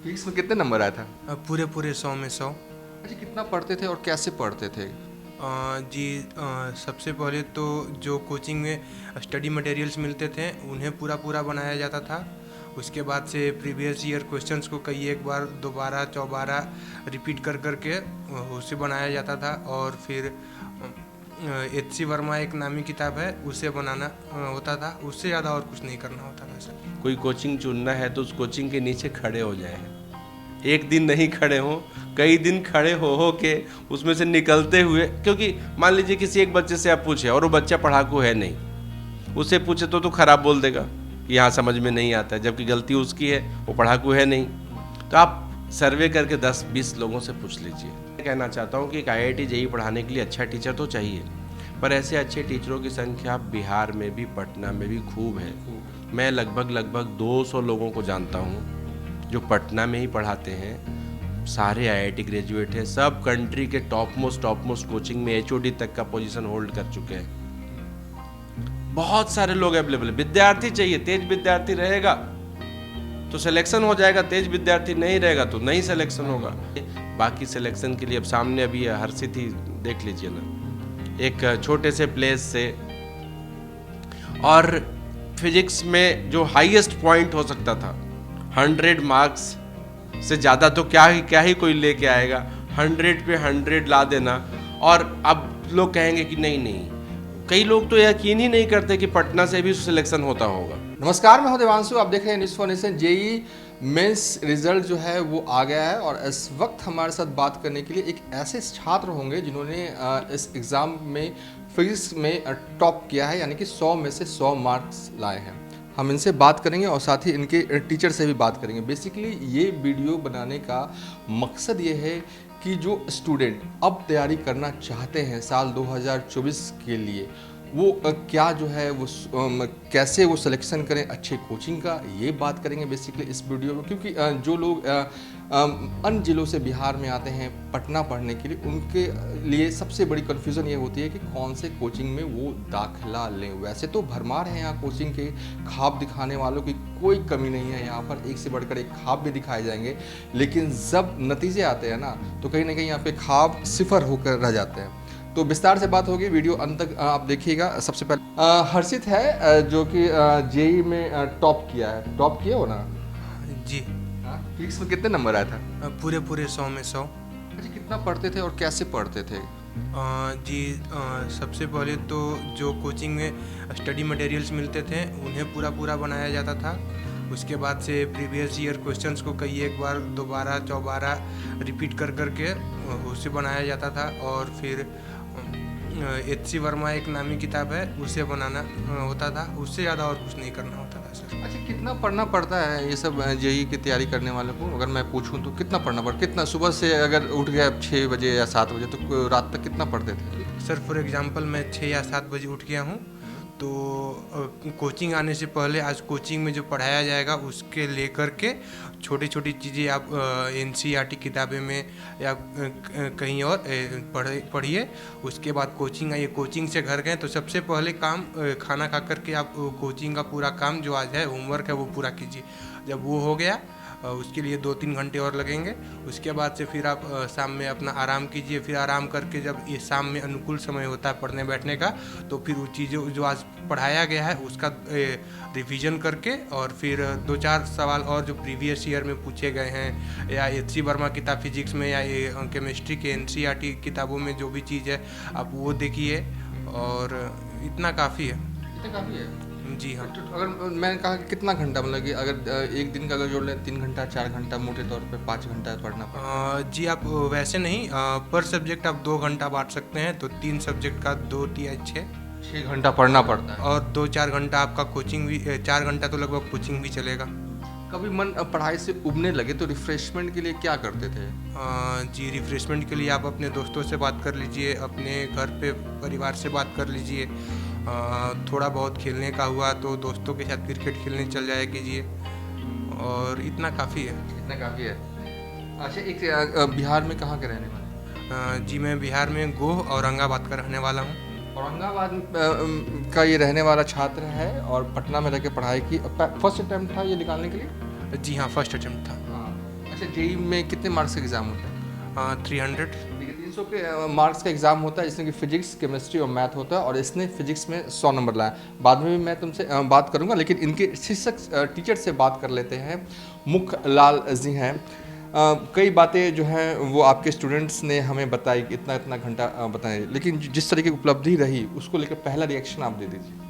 Physics में कितने number आया था? पूरे पूरे 100 में 100। अच्छा, कितना पढ़ते थे और कैसे पढ़ते थे? जी, सबसे पहले तो जो कोचिंग में स्टडी मटेरियल्स मिलते थे उन्हें पूरा पूरा बनाया जाता था। उसके बाद से प्रीवियस ईयर क्वेश्चंस को कई एक बार दोबारा चौबारा रिपीट कर कर के उसे बनाया जाता था। और फिर एच सी वर्मा एक नामी किताब है, उसे बनाना होता था। उससे ज़्यादा और कुछ नहीं करना होता था सर। कोई कोचिंग चुनना है तो उस कोचिंग के नीचे खड़े हो जाए, एक दिन नहीं खड़े हों, कई दिन खड़े हो के उसमें से निकलते हुए। क्योंकि मान लीजिए किसी एक बच्चे से आप पूछे और वो बच्चा पढ़ाकू है नहीं, उससे पूछे तो खराब बोल देगा कि यहाँ समझ में नहीं आता है, जबकि गलती उसकी है, वो पढ़ाकू है नहीं। तो आप सर्वे करके 10-20 लोगों से पूछ लीजिए। मैं कहना चाहता हूँ कि एक IIT JEE पढ़ाने के लिए अच्छा टीचर तो चाहिए, पर ऐसे अच्छे टीचरों की संख्या बिहार में भी, पटना में भी खूब है। मैं लगभग 200 लोगों को जानता हूँ जो पटना में ही पढ़ाते हैं, सारे IIT ग्रेजुएट हैं, सब कंट्री के टॉप मोस्ट कोचिंग में HOD तक का पोजीशन होल्ड कर चुके हैं। बहुत सारे लोग अवेलेबल है। विद्यार्थी चाहिए, तेज विद्यार्थी रहेगा तो सिलेक्शन हो जाएगा, तेज विद्यार्थी नहीं रहेगा तो नहीं सिलेक्शन होगा। बाकी सिलेक्शन के लिए अब सामने अभी हर्षित ही देख लीजिए ना, एक छोटे से प्लेस से, और फिजिक्स में जो हाईएस्ट पॉइंट हो सकता था 100 मार्क्स से ज़्यादा तो क्या ही कोई लेके आएगा, 100 पे 100 ला देना। और अब लोग कहेंगे कि नहीं, कई लोग तो यकीन ही नहीं करते कि पटना से भी सिलेक्शन होता होगा। नमस्कार, मैं हूं देवांशु, आप देख रहे हैं news for nation. JEE mains result जो है वो आ गया है और इस वक्त हमारे साथ बात करने के लिए एक ऐसे छात्र होंगे जिन्होंने इस एग्ज़ाम में फिजिक्स में टॉप किया है, यानी कि 100 में से 100 मार्क्स लाए हैं। हम इनसे बात करेंगे और साथ ही इनके टीचर से भी बात करेंगे। बेसिकली ये वीडियो बनाने का मकसद ये है कि जो स्टूडेंट अब तैयारी करना चाहते हैं साल 2024 के लिए, वो क्या जो है वो कैसे वो सिलेक्शन करें अच्छे कोचिंग का, ये बात करेंगे बेसिकली इस वीडियो में। क्योंकि जो लोग अन्य जिलों से बिहार में आते हैं पटना पढ़ने के लिए, उनके लिए सबसे बड़ी कन्फ्यूज़न ये होती है कि कौन से कोचिंग में वो दाखिला लें। वैसे तो भरमार है यहाँ कोचिंग के, ख्वाब दिखाने वालों की कोई कमी नहीं है। यहाँ पर एक से बढ़कर एक ख्वाब भी दिखाए जाएंगे, लेकिन जब नतीजे आते हैं ना तो कहीं ना कहीं यहाँ पे ख्वाब सिफर होकर रह जाते हैं। तो विस्तार से बात होगी, वीडियो अंत तक आप देखिएगा। सबसे पहले हर्षित है जो कि जेईई में टॉप किया है। टॉप किया हो ना जी, फिजिक्स में कितने नंबर आया था? पूरे पूरे 100 में 100। अच्छा, कितना पढ़ते थे और कैसे पढ़ते थे? जी, सबसे पहले तो जो कोचिंग में स्टडी मटेरियल्स मिलते थे उन्हें पूरा पूरा बनाया जाता था। उसके बाद से प्रीवियस ईयर क्वेश्चंस को कई एक बार दोबारा चौबारा रिपीट कर कर के उसे बनाया जाता था। और फिर एच सी वर्मा एक नामी किताब है, उसे बनाना होता था। उससे ज़्यादा और कुछ नहीं करना होता था सर। अच्छा, कितना पढ़ना पड़ता है ये सब जेईई की तैयारी करने वालों को? अगर मैं पूछूं तो कितना पढ़ना पड़ता? कितना सुबह से अगर उठ गया 6 बजे या 7 बजे तो रात तक कितना पढ़ते थे? सर फॉर एग्जांपल मैं 6 या 7 बजे उठ गया हूँ, तो कोचिंग आने से पहले आज कोचिंग में जो पढ़ाया जाएगा उसके लेकर के छोटी छोटी चीज़ें आप NCERT किताबें में या कहीं और पढ़िए। उसके बाद कोचिंग आइए, कोचिंग से घर गए तो सबसे पहले काम खाना खा करके आप कोचिंग का पूरा काम जो आज है होमवर्क है वो पूरा कीजिए। जब वो हो गया उसके लिए 2-3 घंटे और लगेंगे। उसके बाद से फिर आप शाम में अपना आराम कीजिए। फिर आराम करके जब ये शाम में अनुकूल समय होता है पढ़ने बैठने का, तो फिर वो चीज़ें जो आज पढ़ाया गया है उसका रिवीजन करके, और फिर 2-4 सवाल और जो प्रीवियस ईयर में पूछे गए हैं या एच सी वर्मा किताब फिजिक्स में या केमिस्ट्री के NCERT किताबों में जो भी चीज़ है आप वो देखिए, और इतना काफ़ी है। इतना काफ़ी है? जी हाँ। तो अगर मैंने कहा कि कितना घंटा, मतलब कि अगर एक दिन का अगर जोड़ लें 3 घंटा 4 घंटा, मोटे तौर पे 5 घंटा पढ़ना पड़ता? जी, आप वैसे नहीं, पर सब्जेक्ट आप 2 घंटा बांट सकते हैं, तो 3 सब्जेक्ट का 2 या 6 घंटा पढ़ना पड़ता है। और 2-4 घंटा आपका कोचिंग भी, 4 घंटा तो लगभग कोचिंग भी चलेगा। कभी मन पढ़ाई से उबने लगे तो रिफ्रेशमेंट के लिए क्या करते थे? जी, रिफ्रेशमेंट के लिए आप अपने दोस्तों से बात कर लीजिए, अपने घर पे परिवार से बात कर लीजिए। थोड़ा बहुत खेलने का हुआ तो दोस्तों के साथ क्रिकेट खेलने चल जाया कीजिए, और इतना काफ़ी है। इतना काफ़ी है। अच्छा, एक बिहार में कहाँ के रहने वाले? जी, मैं बिहार में गोह औरंगाबाद का रहने वाला हूँ। औरंगाबाद का ये रहने वाला छात्र है और पटना में रह के पढ़ाई की। फर्स्ट अटैम्प्ट था ये निकालने के लिए? जी हाँ, फर्स्ट अटेम्प्ट था। हाँ। अच्छा, जेई में कितने मार्क्स का एग्ज़ाम होता है? 300। देखिए 300 के मार्क्स का एग्ज़ाम होता है, जिसमें कि फिजिक्स, केमिस्ट्री और मैथ होता है, और इसने फिजिक्स में 100 नंबर लाया। बाद में भी मैं तुमसे बात करूंगा, लेकिन इनके शिक्षक टीचर से बात कर लेते हैं। मुख लाल जी हैं। कई बातें जो हैं वो आपके स्टूडेंट्स ने हमें बताई कि इतना इतना घंटा बताएं, लेकिन जिस तरह की उपलब्धि रही उसको लेकर पहला रिएक्शन आप दे दीजिए।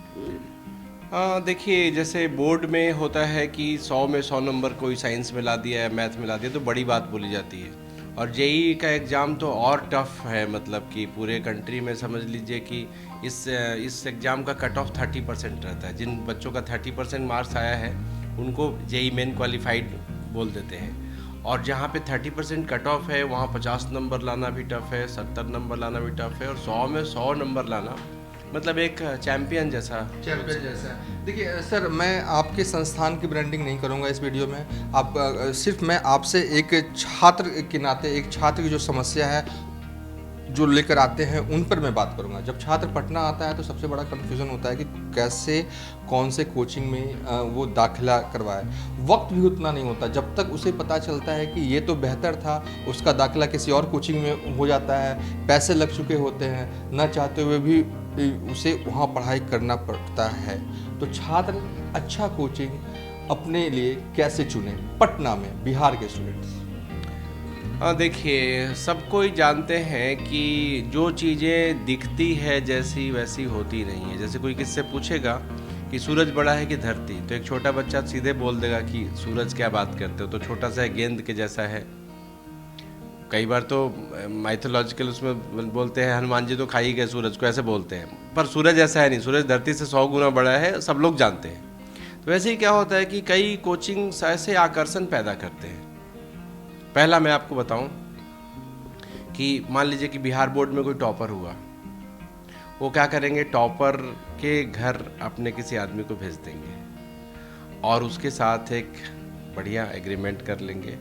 देखिए, जैसे बोर्ड में होता है कि 100 में 100 नंबर कोई साइंस में ला दिया है, मैथ में ला दिया, तो बड़ी बात बोली जाती है। और जेई का एग्ज़ाम तो और टफ है, मतलब कि पूरे कंट्री में समझ लीजिए कि इस एग्ज़ाम का कट ऑफ 30% रहता है। जिन बच्चों का 30% मार्क्स आया है उनको जेई मेन क्वालिफाइड बोल देते हैं। और जहाँ पे 30% कट ऑफ है वहाँ 50 नंबर लाना भी टफ है, 70 नंबर लाना भी टफ है, और 100 में 100 नंबर लाना मतलब एक चैम्पियन जैसा। देखिए सर, मैं आपके संस्थान की ब्रांडिंग नहीं करूंगा इस वीडियो में। आप सिर्फ मैं आपसे एक छात्र के नाते, एक छात्र की जो समस्या है जो लेकर आते हैं उन पर मैं बात करूंगा। जब छात्र पटना आता है तो सबसे बड़ा कन्फ्यूज़न होता है कि कैसे, कौन से कोचिंग में वो दाखिला करवाए। वक्त भी उतना नहीं होता जब तक उसे पता चलता है कि ये तो बेहतर था, उसका दाखिला किसी और कोचिंग में हो जाता है, पैसे लग चुके होते हैं, न चाहते हुए भी उसे वहाँ पढ़ाई करना पड़ता है। तो छात्र अच्छा कोचिंग अपने लिए कैसे चुने पटना में, बिहार के स्टूडेंट्स? देखिए, सबको ही जानते हैं कि जो चीज़ें दिखती है जैसी वैसी होती नहीं है। जैसे कोई किससे पूछेगा कि सूरज बड़ा है कि धरती, तो एक छोटा बच्चा सीधे बोल देगा कि सूरज, क्या बात करते हो, तो छोटा सा गेंद के जैसा है। कई बार तो माइथोलॉजिकल उसमें बोलते हैं हनुमान जी तो खा ही गए सूरज को, ऐसे बोलते हैं। पर सूरज ऐसा है नहीं, सूरज धरती से 100 गुना बड़ा है, सब लोग जानते हैं। तो वैसे ही क्या होता है कि कई कोचिंग्स ऐसे आकर्षण पैदा करते हैं। पहला मैं आपको बताऊं कि मान लीजिए कि बिहार बोर्ड में कोई टॉपर हुआ, वो क्या करेंगे, टॉपर के घर अपने किसी आदमी को भेज देंगे और उसके साथ एक बढ़िया एग्रीमेंट कर लेंगे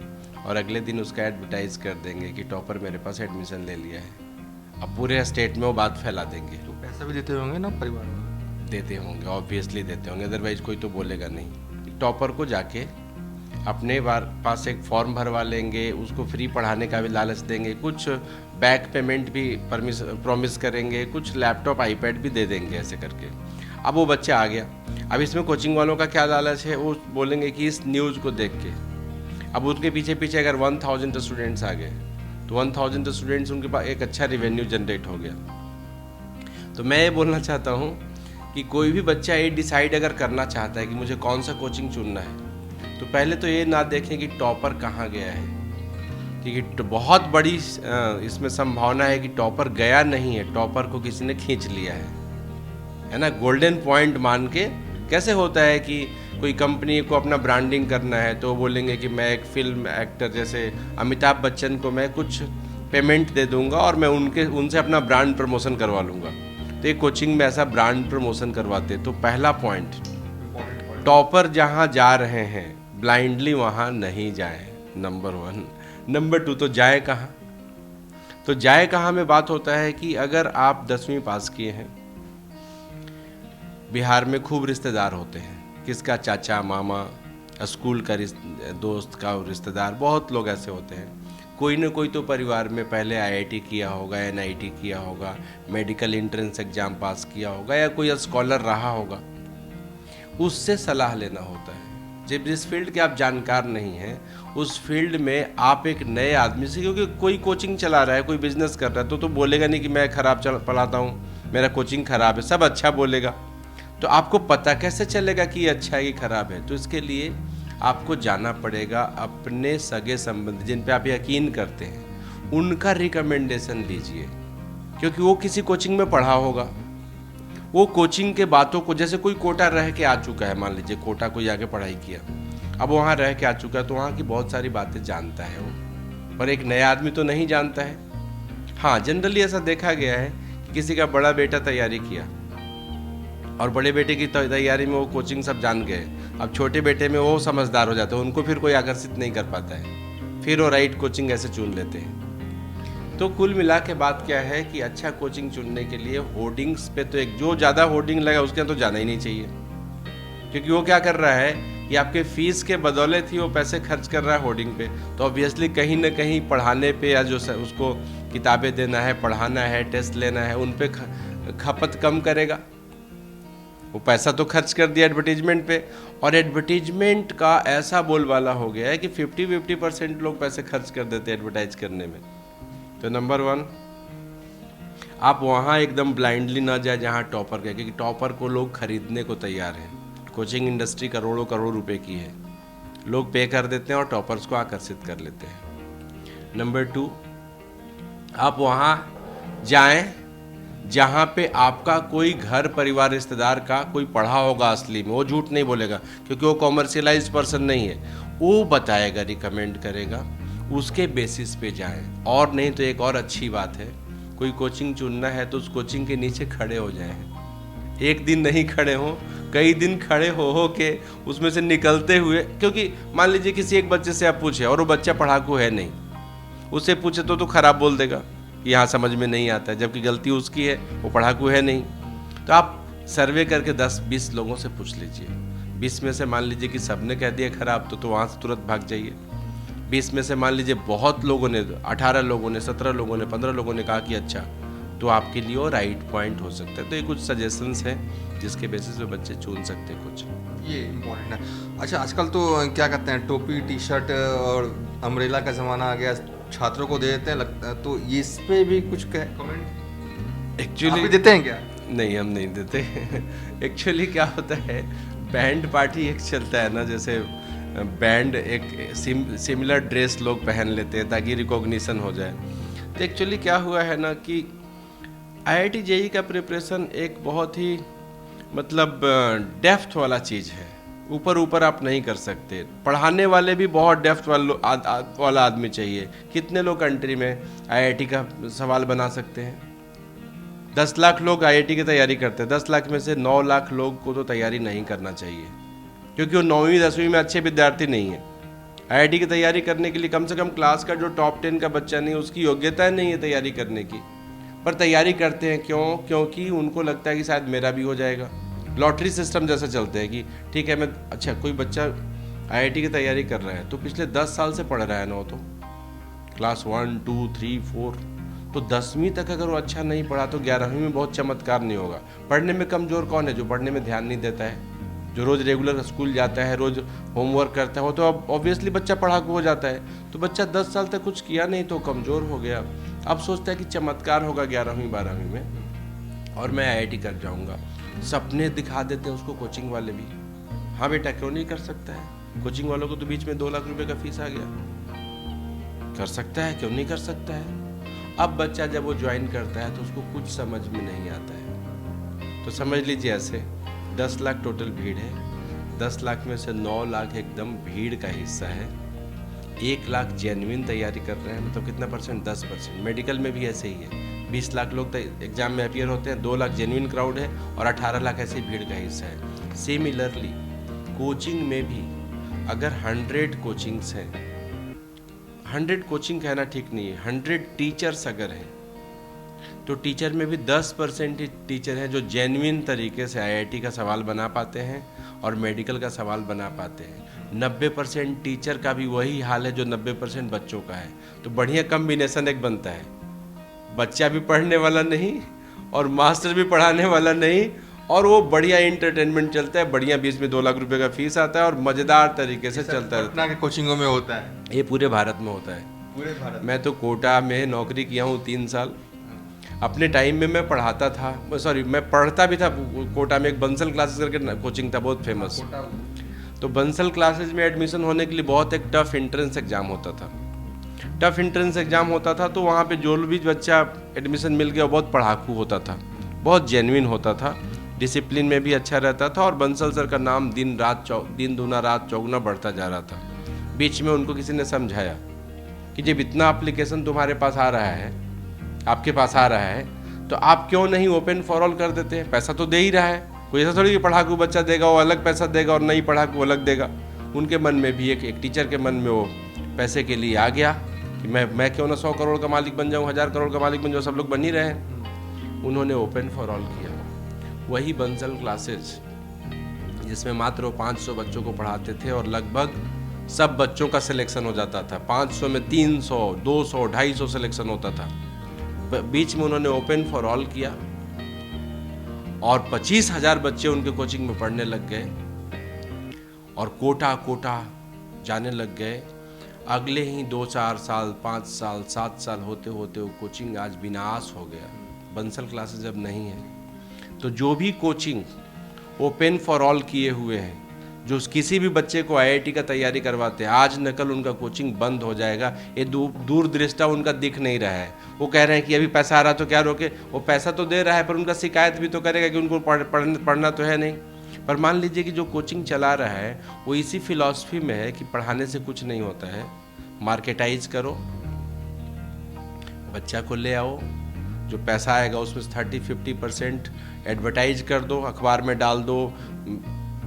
और अगले दिन उसका एडवर्टाइज कर देंगे कि टॉपर मेरे पास एडमिशन ले लिया है। अब पूरे स्टेट में वो बात फैला देंगे। तो पैसा भी देते होंगे ना परिवार में? देते होंगे, ऑब्वियसली देते होंगे, अदरवाइज कोई तो बोलेगा नहीं। टॉपर को जाके अपने पास एक फॉर्म भरवा लेंगे, उसको फ्री पढ़ाने का भी लालच देंगे, कुछ बैक पेमेंट भी प्रॉमिस करेंगे, कुछ लैपटॉप आईपैड भी दे देंगे, ऐसे करके। अब वो बच्चा आ गया। अब इसमें कोचिंग वालों का क्या लालच है, वो बोलेंगे कि इस न्यूज़ को देख के, अब उसके पीछे पीछे अगर 1000 स्टूडेंट्स आ गए तो 1000 स्टूडेंट्स, उनके पास एक अच्छा रेवेन्यू जनरेट हो गया। तो मैं ये बोलना चाहता हूँ कि कोई भी बच्चा ये डिसाइड अगर करना चाहता है कि मुझे कौन सा कोचिंग चुनना है, तो पहले तो ये ना देखें कि टॉपर कहाँ गया है, क्योंकि बहुत बड़ी इसमें संभावना है कि टॉपर गया नहीं है, टॉपर को किसी ने खींच लिया है ना। गोल्डन पॉइंट मान के कैसे होता है कि कोई कंपनी को अपना ब्रांडिंग करना है तो बोलेंगे कि मैं एक फिल्म एक्टर जैसे अमिताभ बच्चन को मैं कुछ पेमेंट दे दूंगा और मैं उनसे अपना ब्रांड प्रमोशन करवा लूँगा। तो एक कोचिंग में ऐसा ब्रांड प्रमोशन करवाते। तो पहला पॉइंट, टॉपर जहाँ जा रहे हैं ब्लाइंडली वहाँ नहीं जाएं, नंबर 1। नंबर 2, तो जाए कहाँ? तो जाए कहाँ में बात होता है कि अगर आप 10वीं पास किए हैं, बिहार में खूब रिश्तेदार होते हैं, किसका चाचा, मामा, स्कूल का दोस्त का रिश्तेदार, बहुत लोग ऐसे होते हैं। कोई न कोई तो परिवार में पहले IIT किया होगा, NIT किया होगा, मेडिकल एंट्रेंस एग्जाम पास किया होगा, या कोई स्कॉलर रहा होगा, उससे सलाह लेना होता है। जब जिस फील्ड के आप जानकार नहीं हैं, उस फील्ड में आप एक नए आदमी से, क्योंकि कोई कोचिंग चला रहा है, कोई बिजनेस कर रहा है, तो बोलेगा नहीं कि मैं खराब पढ़ाता हूँ, मेरा कोचिंग खराब है, सब अच्छा बोलेगा। तो आपको पता कैसे चलेगा कि ये अच्छा है कि खराब है? तो इसके लिए आपको जाना पड़ेगा अपने सगे संबंधी जिन पे आप यकीन करते हैं, उनका रिकमेंडेशन लीजिए, क्योंकि वो किसी कोचिंग में पढ़ा होगा। वो कोचिंग के बातों को, जैसे कोई कोटा रह के आ चुका है, मान लीजिए कोटा कोई आगे पढ़ाई किया, अब वहाँ रह के आ चुका है, तो वहाँ की बहुत सारी बातें जानता है वो, पर एक नया आदमी तो नहीं जानता है। हाँ, जनरली ऐसा देखा गया है कि किसी का बड़ा बेटा तैयारी किया और बड़े बेटे की तैयारी में वो कोचिंग सब जान गए, अब छोटे बेटे में वो समझदार हो जाते हैं, उनको फिर कोई आकर्षित नहीं कर पाता है, फिर वो राइट कोचिंग ऐसे चुन लेते हैं। तो कुल मिला के बात क्या है कि अच्छा कोचिंग चुनने के लिए होर्डिंग्स पे तो एक जो ज़्यादा होर्डिंग लगा उसके यहाँ तो जाना ही नहीं चाहिए, क्योंकि वो क्या कर रहा है कि आपके फीस के बदौलत ही वो पैसे खर्च कर रहा है होर्डिंग पे, तो ऑब्वियसली कहीं ना कहीं पढ़ाने पे या जो उसको किताबें देना है, पढ़ाना है, टेस्ट लेना है, उन पे खपत कम करेगा। वो पैसा तो खर्च कर दिया एडवर्टीजमेंट पे, और एडवर्टीजमेंट का ऐसा बोलबाला हो गया है कि 50% लोग पैसे खर्च कर देते हैं एडवर्टाइज करने में। तो नंबर 1, आप वहाँ एकदम ब्लाइंडली ना जाए जहाँ टॉपर का, क्योंकि टॉपर को लोग खरीदने को तैयार हैं। कोचिंग इंडस्ट्री करोड़ों करोड़ रुपए की है, लोग पे कर देते हैं और टॉपर्स को आकर्षित कर लेते हैं। नंबर 2, आप वहाँ जाएं जहाँ पे आपका कोई घर परिवार रिश्तेदार का कोई पढ़ा होगा असली में, वो झूठ नहीं बोलेगा क्योंकि वो कॉमर्शियलाइज्ड पर्सन नहीं है, वो बताएगा, रिकमेंड करेगा, उसके बेसिस पे जाएं। और नहीं तो एक और अच्छी बात है, कोई कोचिंग चुनना है तो उस कोचिंग के नीचे खड़े हो जाएं। एक दिन नहीं खड़े हों, कई दिन खड़े हो के उसमें से निकलते हुए, क्योंकि मान लीजिए किसी एक बच्चे से आप पूछे और वो बच्चा पढ़ाकू है नहीं, उससे पूछे तो खराब बोल देगा, यहाँ समझ में नहीं आता है, जबकि गलती उसकी है, वो पढ़ाकू है नहीं। तो आप सर्वे करके 10-20 लोगों से पूछ लीजिए, 20 में से मान लीजिए कि सबने कह दिया खराब, तो वहाँ से तुरंत भाग जाइए। 20 में से मान लीजिए बहुत लोगों ने, 18 लोगों ने, 17 लोगों ने, 15 लोगों ने कहा कि अच्छा, तो आपके लिए वो राइट पॉइंट हो सकता है। तो ये कुछ सजेशंस हैं जिसके बेसिस पे बच्चे चुन सकते हैं कुछ। ये इम्पोर्टेंट है। अच्छा, आजकल तो क्या कहते हैं, टोपी, टी शर्ट और अम्ब्रेला का ज़माना आ गया, छात्रों को दे देते हैं, लगता है, तो इस पे भी कुछ कमेंट एक्चुअली देते हैं क्या? नहीं, हम नहीं देते। एक्चुअली क्या होता है, बैंड पार्टी एक चलता है ना, जैसे बैंड एक सिमिलर ड्रेस लोग पहन लेते हैं ताकि रिकॉग्निशन हो जाए। तो एक्चुअली क्या हुआ है ना कि IIT JEE का प्रिपरेशन एक बहुत ही मतलब डेप्थ वाला चीज़ है, ऊपर ऊपर आप नहीं कर सकते। पढ़ाने वाले भी बहुत डेप्थ वाला आदमी चाहिए। कितने लोग कंट्री में IIT का सवाल बना सकते हैं? 10 लाख लोग IIT की तैयारी करते हैं, 10 लाख में से 9 लाख लोग को तो तैयारी नहीं करना चाहिए, क्योंकि वो 9वीं 10वीं में अच्छे विद्यार्थी नहीं है। IIT की तैयारी करने के लिए कम से कम क्लास का जो टॉप 10 का बच्चा नहीं, उसकी योग्यता नहीं है तैयारी करने की, पर तैयारी करते हैं। क्यों? क्योंकि उनको लगता है कि शायद मेरा भी हो जाएगा। लॉटरी सिस्टम जैसा चलते हैं कि ठीक है, मैं, अच्छा कोई बच्चा IIT की तैयारी कर रहा है तो पिछले 10 साल से पढ़ रहा है ना, तो क्लास 1, 2, 3, 4, तो 10वीं तक अगर वो अच्छा नहीं पढ़ा तो 11वीं में बहुत चमत्कार नहीं होगा। पढ़ने में कमज़ोर कौन है? जो पढ़ने में ध्यान नहीं देता है, जो रोज़ रेगुलर स्कूल जाता है, रोज़ होमवर्क करता है, वो तो अब ऑब्वियसली बच्चा पढ़ाकू हो जाता है। तो बच्चा 10 साल तक कुछ किया नहीं तो कमज़ोर हो गया, अब सोचता है कि चमत्कार होगा 11वीं 12वीं में और मैं IIT कर जाऊंगा। सपने दिखा देते हैं उसको कोचिंग वाले भी। हाँ बेटा, क्यों नहीं कर सकता है? कोचिंग वालों को तो बीच में 2 लाख रुपए का फीस आ गया, कर सकता है, क्यों नहीं कर सकता है? अब बच्चा जब वो ज्वाइन करता है तो उसको कुछ समझ में नहीं आता है। तो समझ लीजिए ऐसे 10 लाख टोटल भीड़ है, 10 लाख में से 9 लाख एकदम भीड़ का हिस्सा है, 1 लाख जेन्युइन तैयारी कर रहे हैं। मतलब कितना परसेंट? 10%। मेडिकल में भी ऐसे ही है, 20 लाख लोग एग्जाम में अपियर होते हैं, 2 लाख जेन्युइन क्राउड है और 18 लाख ऐसे भीड़ का हिस्सा है। सिमिलरली कोचिंग में भी अगर 100 कोचिंग्स हैं, 100 कोचिंग कहना ठीक नहीं है, 100 टीचर्स अगर हैं, तो टीचर में भी 10% ही टीचर हैं जो जेन्युइन तरीके से IIT का सवाल बना पाते हैं और मेडिकल का सवाल बना पाते हैं। 90% टीचर का भी वही हाल है जो 90% बच्चों का है। तो बढ़िया कम्बिनेशन एक बनता है, बच्चा भी पढ़ने वाला नहीं और मास्टर भी पढ़ाने वाला नहीं, और वो बढ़िया इंटरटेनमेंट चलता है, बढ़िया 20 में 2 लाख रुपए का फीस आता है और मज़ेदार तरीके से चलता है। पटना के कोचिंगों में होता है, ये पूरे भारत में होता है। पूरे भारत मैं तो कोटा में नौकरी किया हूँ 3 साल। अपने टाइम में मैं पढ़ाता था, मैं पढ़ता भी था कोटा में। एक बंसल क्लासेस करके कोचिंग था, बहुत फेमस। तो बंसल क्लासेस में एडमिशन होने के लिए बहुत एक टफ एंट्रेंस एग्ज़ाम होता था। टफ एंट्रेंस एग्ज़ाम होता था तो वहाँ पे जो भी बच्चा एडमिशन मिल गया बहुत पढ़ाकू होता था, बहुत जेन्युइन होता था, डिसिप्लिन में भी अच्छा रहता था, और बंसल सर का नाम दिन दूना रात चौगुना बढ़ता जा रहा था। बीच में उनको किसी ने समझाया कि जब इतना एप्लीकेशन तुम्हारे पास आ रहा है, आपके पास आ रहा है, तो आप क्यों नहीं ओपन फॉर ऑल कर देते हैं? पैसा तो दे ही रहा है, कोई ऐसा थोड़ी कि पढ़ाकू बच्चा देगा वो अलग पैसा देगा और नहीं पढ़ाकू अलग देगा। उनके मन में भी एक टीचर के मन में वो पैसे के लिए आ गया कि मैं क्यों ना 100 करोड़ का मालिक बन जाऊँ, 1000 करोड़ का मालिक बन जाऊँ, सब लोग बन ही रहे हैं। उन्होंने ओपन फॉर ऑल किया। वही बंसल क्लासेस जिसमें मात्र वो 500 बच्चों को पढ़ाते थे और लगभग सब बच्चों का सिलेक्शन हो जाता था। 500 में 300, 200, 250 सिलेक्शन होता था। बीच में उन्होंने ओपन फॉर ऑल किया और 25,000 बच्चे उनके कोचिंग में पढ़ने लग गए और कोटा जाने लग गए। अगले ही 2-4 साल, 5 साल, 7 साल होते होते वो कोचिंग आज विनाश हो गया। बंसल क्लासेस अब नहीं है। तो जो भी कोचिंग ओपन फॉर ऑल किए हुए हैं, जो किसी भी बच्चे को आईआईटी का तैयारी करवाते हैं, आज न कल उनका कोचिंग बंद हो जाएगा। ये दूरदृष्टा उनका दिख नहीं रहा है। वो कह रहे हैं कि अभी पैसा आ रहा तो क्या रोके। वो पैसा तो दे रहा है पर उनका शिकायत भी तो करेगा कि उनको पढ़ना तो है नहीं। पर मान लीजिए कि जो कोचिंग चला रहा है वो इसी फिलॉसफी में है कि पढ़ाने से कुछ नहीं होता है, मार्केटाइज करो, बच्चा को ले आओ, जो पैसा आएगा उसमें 30-50% एडवर्टाइज कर दो, अखबार में डाल दो।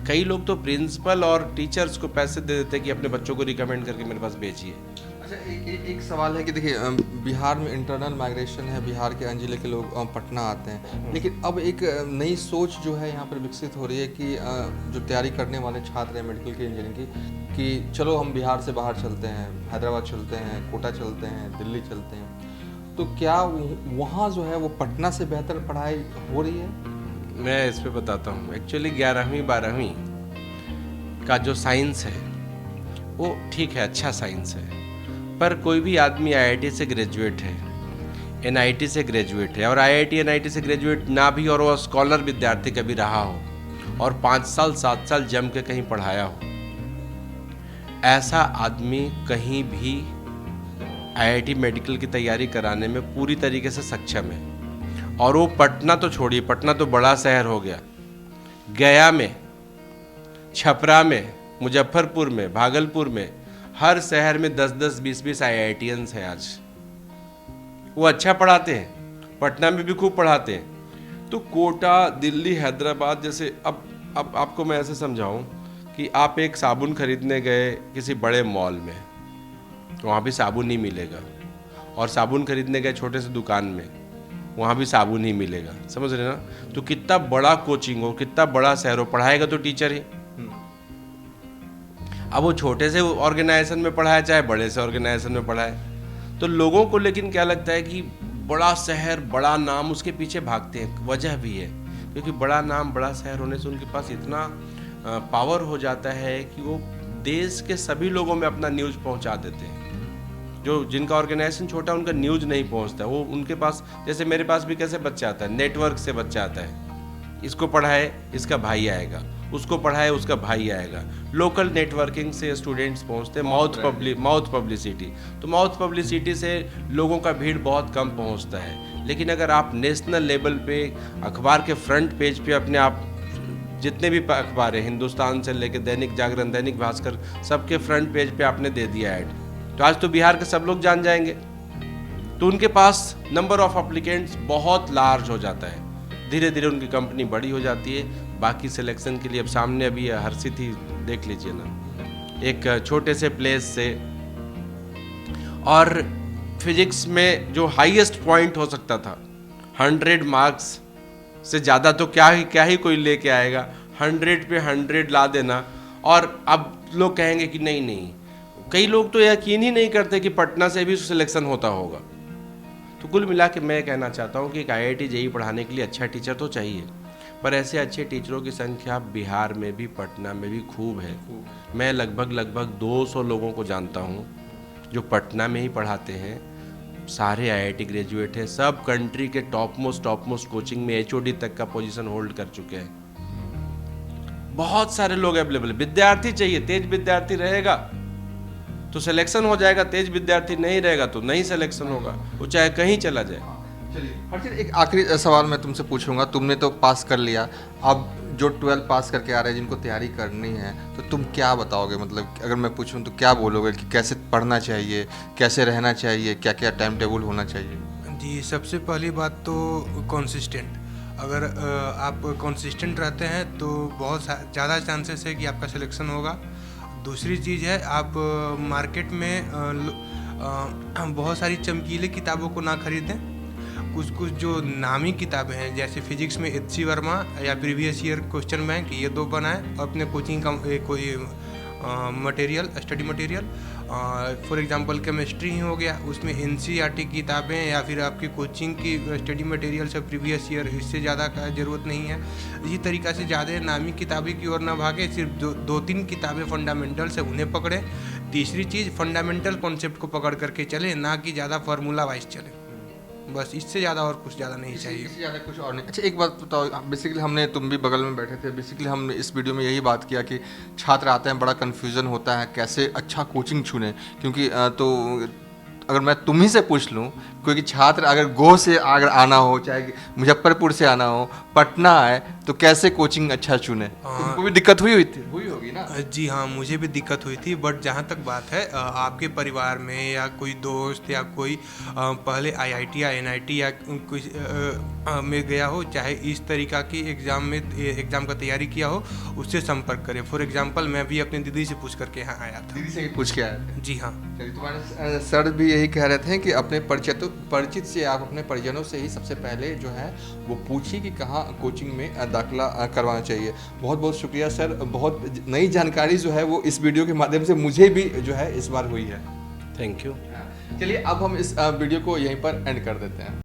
कई लोग तो प्रिंसिपल और टीचर्स को पैसे दे देते हैं कि अपने बच्चों को रिकमेंड करके मेरे पास भेजिए। अच्छा, एक सवाल है कि देखिए बिहार में इंटरनल माइग्रेशन है, बिहार के अन्य जिले के लोग पटना आते हैं, लेकिन अब एक नई सोच जो है यहाँ पर विकसित हो रही है कि जो तैयारी करने वाले छात्र हैं मेडिकल की, इंजीनियरिंग की, कि चलो हम बिहार से बाहर चलते हैं, हैदराबाद चलते हैं, कोटा चलते हैं, दिल्ली चलते हैं। तो क्या वहाँ जो है वो पटना से बेहतर पढ़ाई हो रही है? मैं इस पे बताता हूँ। एक्चुअली 11वीं 12वीं का जो साइंस है वो ठीक है, अच्छा साइंस है, पर कोई भी आदमी आईआईटी से ग्रेजुएट है, एनआईटी से ग्रेजुएट है, और आईआईटी एनआईटी से ग्रेजुएट ना भी और वो स्कॉलर विद्यार्थी कभी रहा हो और 5 साल 7 साल जम के कहीं पढ़ाया हो, ऐसा आदमी कहीं भी आईआईटी मेडिकल की तैयारी कराने में पूरी तरीके से सक्षम है। और वो पटना तो छोड़िए, पटना तो बड़ा शहर हो गया, गया में, छपरा में, मुजफ्फरपुर में, भागलपुर में, हर शहर में 10-10, 20-20 आईआईटीएंस हैं आज। वो अच्छा पढ़ाते हैं, पटना में भी खूब पढ़ाते हैं। तो कोटा, दिल्ली, हैदराबाद जैसे, अब आपको मैं ऐसे समझाऊं कि आप एक साबुन खरीदने गए किसी बड़े मॉल में, वहाँ भी साबुन ही मिलेगा, और साबुन खरीदने गए छोटे से दुकान में, वहाँ भी साबुन ही मिलेगा। समझ रहे ना? तो कितना बड़ा कोचिंग हो, कितना बड़ा शहर हो, पढ़ाएगा तो टीचर ही। अब वो छोटे से ऑर्गेनाइजेशन में पढ़ाए चाहे बड़े से ऑर्गेनाइजेशन में पढ़ाए, तो लोगों को लेकिन क्या लगता है कि बड़ा शहर, बड़ा नाम, उसके पीछे भागते हैं। वजह भी है क्योंकि बड़ा नाम, बड़ा शहर होने से उनके पास इतना पावर हो जाता है कि वो देश के सभी लोगों में अपना न्यूज़ पहुंचा देते हैं। जो जिनका ऑर्गेनाइजेशन छोटा, उनका न्यूज़ नहीं पहुंचता, वो उनके पास, जैसे मेरे पास भी कैसे बच्चा आता है, नेटवर्क से बच्चा आता है, इसको पढ़ाए इसका भाई आएगा, उसको पढ़ाए उसका भाई आएगा। लोकल नेटवर्किंग से स्टूडेंट्स पहुंचते हैं, माउथ पब्लिसिटी, तो माउथ पब्लिसिटी से लोगों का भीड़ बहुत कम पहुंचता है। लेकिन अगर आप नेशनल लेवल पे अखबार के फ्रंट पेज पे अपने आप, जितने भी अखबार हैं, हिंदुस्तान से लेकर दैनिक जागरण, दैनिक भास्कर, सबके फ्रंट पेज पे आपने दे दिया ऐड, तो आज तो बिहार के सब लोग जान जाएंगे। तो उनके पास नंबर ऑफ एप्लीकेंट्स बहुत लार्ज हो जाता है, धीरे धीरे उनकी कंपनी बड़ी हो जाती है। बाकी सिलेक्शन के लिए अब सामने अभी हर्षित ही देख लीजिए ना, एक छोटे से प्लेस से, और फिजिक्स में जो हाईएस्ट पॉइंट हो सकता था 100 मार्क्स से ज़्यादा तो क्या ही कोई लेके आएगा, 100 पे 100 ला देना। और अब लोग कहेंगे कि नहीं, कई लोग तो यकीन ही नहीं करते कि पटना से भी सिलेक्शन होता होगा। तो कुल मिला के मैं कहना चाहता हूँ कि एक आईआईटी जेईई पढ़ाने के लिए अच्छा टीचर तो चाहिए, पर ऐसे अच्छे टीचरों की संख्या बिहार में भी, पटना में भी खूब है। मैं लगभग 200 लोगों को जानता हूँ जो पटना में ही पढ़ाते हैं, सारे आईआईटी ग्रेजुएट हैं, सब कंट्री के टॉप मोस्ट कोचिंग में एचओडी तक का पोजीशन होल्ड कर चुके हैं। बहुत सारे लोग अवेलेबल, विद्यार्थी चाहिए, तेज विद्यार्थी रहेगा तो सिलेक्शन हो जाएगा, तेज विद्यार्थी नहीं रहेगा तो नहीं सिलेक्शन होगा, वो चाहे कहीं चला जाए। चलिए हर्षित, एक आखिरी सवाल मैं तुमसे पूछूंगा। तुमने तो पास कर लिया, अब जो 12 पास करके आ रहे हैं, जिनको तैयारी करनी है, तो तुम क्या बताओगे? मतलब अगर मैं पूछूं तो क्या बोलोगे कि कैसे पढ़ना चाहिए, कैसे रहना चाहिए, क्या क्या टाइम टेबल होना चाहिए? जी, सबसे पहली बात तो कंसिस्टेंट। अगर आप कंसिस्टेंट रहते हैं तो बहुत ज़्यादा चांसेस है कि आपका सिलेक्शन होगा। दूसरी चीज़ है, आप मार्केट में बहुत सारी चमकीले किताबों को ना खरीदें। कुछ कुछ जो नामी किताबें हैं, जैसे फिजिक्स में एच सी वर्मा या प्रीवियस ईयर क्वेश्चन बैंक, ये 2 बनाए अपने कोचिंग का कोई material, study material. For example chemistry ही हो गया, उसमें एनसीईआरटी किताबें या फिर आपकी कोचिंग की स्टडी मटेरियल सब प्रीवियस ईयर, इससे ज़्यादा का ज़रूरत नहीं है। इसी तरीक़ा से ज़्यादा नामी किताबें की ओर ना भागे, सिर्फ 2-3 किताबें फंडामेंटल्स है उन्हें पकड़े। तीसरी चीज़, फंडामेंटल कॉन्सेप्ट को पकड़ करके चले, ना कि ज़्यादा फार्मूला वाइज चले। बस इससे ज़्यादा और कुछ ज़्यादा नहीं चाहिए। इससे ज़्यादा कुछ और नहीं। अच्छा, एक बात बताओ, बेसिकली हमने, तुम भी बगल में बैठे थे, बेसिकली हमने इस वीडियो में यही बात किया कि छात्र आते हैं, बड़ा कन्फ्यूज़न होता है कैसे अच्छा कोचिंग चुने, क्योंकि तो अगर मैं तुम ही से पूछ लूँ, क्योंकि छात्र अगर गो से अगर आना हो, चाहे मुजफ्फरपुर से आना हो, पटना आए, तो कैसे कोचिंग अच्छा चुने? तुमको भी दिक्कत हुई होगी ना? जी हाँ, मुझे भी दिक्कत हुई थी, बट जहाँ तक बात है आपके परिवार में या कोई दोस्त या कोई पहले आईआईटी या एनआईटी या कुछ में गया हो, चाहे इस तरीक़ा की एग्ज़ाम का तैयारी किया हो, उससे संपर्क करें। फॉर एग्जांपल मैं भी अपनी दीदी से पूछ करके यहाँ आया था। दीदी से ही पूछ के आए थे? जी हाँ। तुम्हारे सर भी यही कह रहे थे कि अपने परिचित से, आप अपने परिजनों से ही सबसे पहले जो है वो पूछिए कि कहाँ कोचिंग में दाखिला करवाना चाहिए। बहुत बहुत शुक्रिया सर, बहुत नई जानकारी जो है वो इस वीडियो के माध्यम से मुझे भी जो है इस बार हुई है। Thank you. चलिए अब हम इस वीडियो को यहीं पर एंड कर देते हैं।